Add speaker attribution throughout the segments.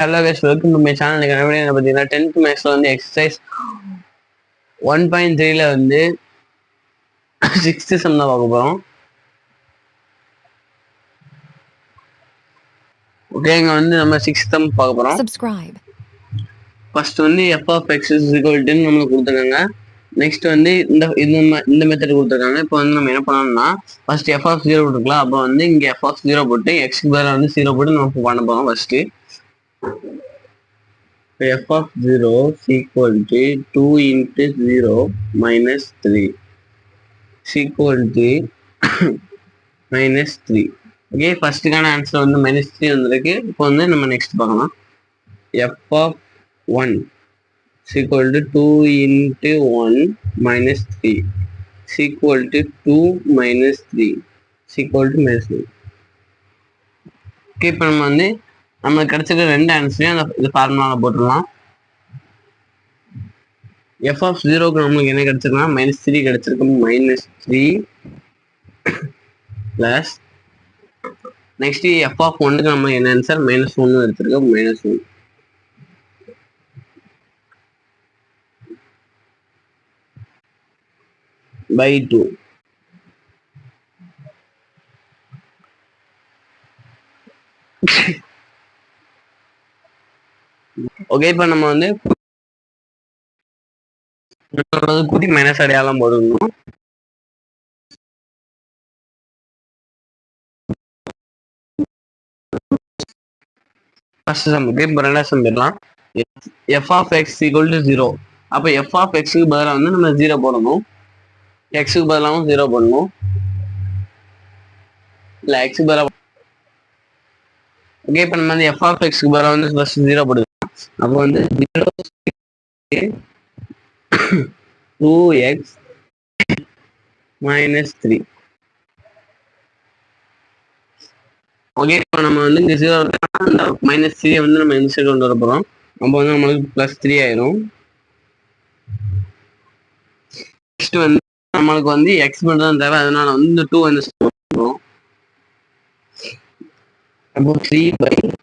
Speaker 1: hello guys, welcome to my channel. பார்த்தீங்கன்னா 10th மேக்ஸ்ல வந்து எக்ஸசைஸ் 1.3ல வந்து 6th சம் தான் பார்க்க போறோம். ஓகே, இங்க வந்து நம்ம 6th சம் பார்க்க போறோம்.
Speaker 2: Subscribe.
Speaker 1: ஃபர்ஸ்ட் வந்து f of x is equal to நமக்கு கொடுத்துருக்காங்க. நெக்ஸ்ட் வந்து இந்த மெத்தட் கொடுத்துருக்காங்க. இப்போ வந்து நம்ம என்ன பண்ணணும்னா ஃபர்ஸ்ட் f of 0 போட்டுக்கலாம். அப்போ வந்து இங்க f of 0 போட்டு x க்கு பதிலா வந்து 0 போட்டு நம்ம பண்ண போறோம். First f of 0 is equal to 2 into 0 minus 3 is equal to minus 3. Okay, ஃபர்ஸ்ட்டுக்கான ஆன்சர் வந்து மைனஸ் 3 வந்துருக்கு. இப்போ வந்து நம்ம நெக்ஸ்ட் பார்க்கலாம். f of 1 is equal to 2 into 1 minus 3 is equal to 2 minus 3 is equal to minus 3. Okay, இப்போ நம்ம வந்து நம்மளுக்கு கிடைச்சிருக்க ரெண்டு ஆன்சரையும் அந்த இது ஃபார்முலாவில் போட்டுடலாம். f of 0க்கு நம்மளுக்கு என்ன கிடைச்சிருக்கோம்? மைனஸ் 3 கிடைச்சிருக்கும். Minus 3 plus next f of 1க்கு நம்ம என்ன ஆன்சர்? மைனஸ் 1 எடுத்திருக்கோம். Minus 1 by 2. ஓகே, இப்போ நம்ம வந்து கூட்டி மைனஸ் அடையாளம் போடணும். ஃபர்ஸ்ட் சம்முக்கு இப்போ ரெண்டாவது சம் போயிடலாம். f of x equal to 0. அப்போ f of xக்கு பதிலாக வந்து நம்ம 0 போடணும். xக்கு பதிலாகவும் 0 போடணும். இல்லை xக்கு பதிலாக. ஓகே, இப்போ நம்ம வந்து f of xக்கு பதிலாக வந்து ஃபர்ஸ்ட் 0 போடுவோம். அப்போ வந்து 0 2x minus 3. ஓகே, இப்போ நம்ம வந்து இங்கே 0 அந்த மைனஸ் 3 வந்து நம்ம இந்த சைடு கொண்டு வர போகிறோம். அப்போ வந்து நம்மளுக்கு ப்ளஸ் 3 ஆயிரும். நெக்ஸ்ட் வந்து நம்மளுக்கு வந்து எக்ஸ் மட்டும் தான் தேவை, அதனால வந்து இந்த 2 வந்து போகிறோம். அப்போ 3/2.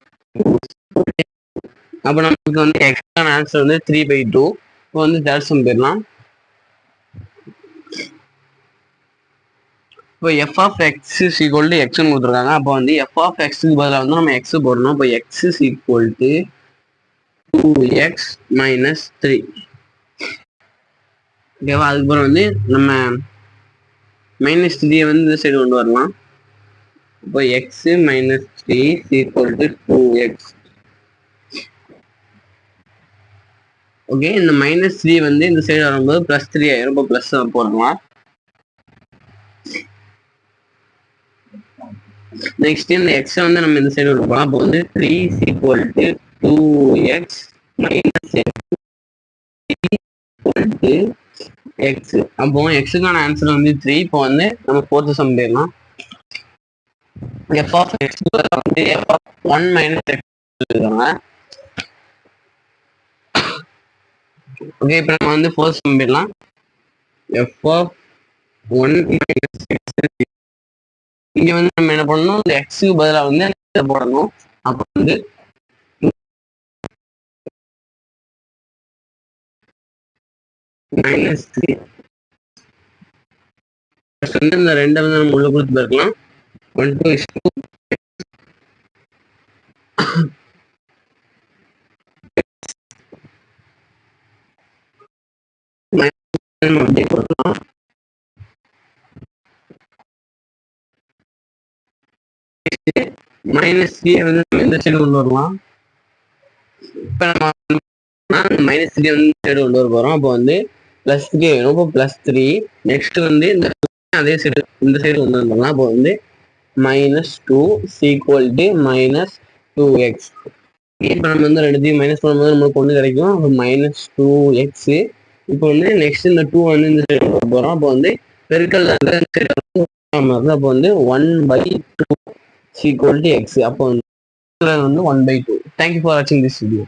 Speaker 1: அப்போ நமக்கு வந்து எக்ஸ்க்கான ஆன்சர் வந்து 3/2. இப்போ வந்து தேர்ட் சம் போயிடலாம். இப்போ f of x is equal to x ன்னு கொடுத்துருக்காங்க. அப்போ வந்து f of xக்கு பதிலாக வந்து நம்ம x போடணும். இப்போ x is equal to 2x minus 3. ஓகேவா? அதுக்கப்புறம் வந்து நம்ம மைனஸ் 3 வந்து இந்த சைடு கொண்டு வரலாம். இப்போ x minus 3 is equal to 2x. Okay, இந்த மைனஸ் 3 வந்து இந்த சைடு வரும்போது ப்ளஸ் 3 ஆயிரும். இப்போ ப்ளஸ் போடலாம். நெக்ஸ்ட் இந்த எக்ஸ் வந்து நம்ம இந்த சைடு எடுப்போம். அப்போ வந்து 3 is equal to 2x minus x. அப்போ எக்ஸுக்கான ஆன்சர் வந்து 3. இப்போ வந்து நம்ம ஃபோர்த் சம் போயிடலாம். f of x வந்து f of 1 minus x இருக்காங்க. ஓகே, இப்போ நம்ம வந்து ஃபோர்த் சம் போயிடலாம். f of 1 minus x. இங்க வந்து நம்ம என்ன பண்ணணும்? இந்த எக்ஸுக்கு பதிலாக வந்து போடணும். அப்போ வந்து மைனஸ் 3 வந்து இந்த ரெண்டை வந்து நம்ம உள்ள கொடுத்து போயிருக்கலாம். 1 2 is 2 போடலாம். மைனஸ் 3 வந்து நம்ம இந்த சைடு கொண்டு வரலாம். இப்போ நம்ம மைனஸ் 3 வந்து சைடு கொண்டு வர போறோம். அப்போ வந்து பிளஸ் 3 வேணும். இப்போ பிளஸ் 3. நெக்ஸ்ட் வந்து இந்த அதே சைடு இந்த சைடு கொண்டு வந்துடலாம். அப்போ வந்து minus 2 is equal to minus 2x. இப்போ நம்ம வந்து ரெண்டுத்தையும் மைனஸ் பண்ணும்போது நம்மளுக்கு ஒன்று கிடைக்கும். அப்போ மைனஸ் 2x. இப்போ வந்து நெக்ஸ்ட் இந்த 2 வந்து இந்த சைடு கொண்டு போகிறோம். அப்போ வந்து பெருக்கல் அப்போ வந்து 1/2 is equal to x. அப்போ வந்து 1/2. Thank you for watching this video.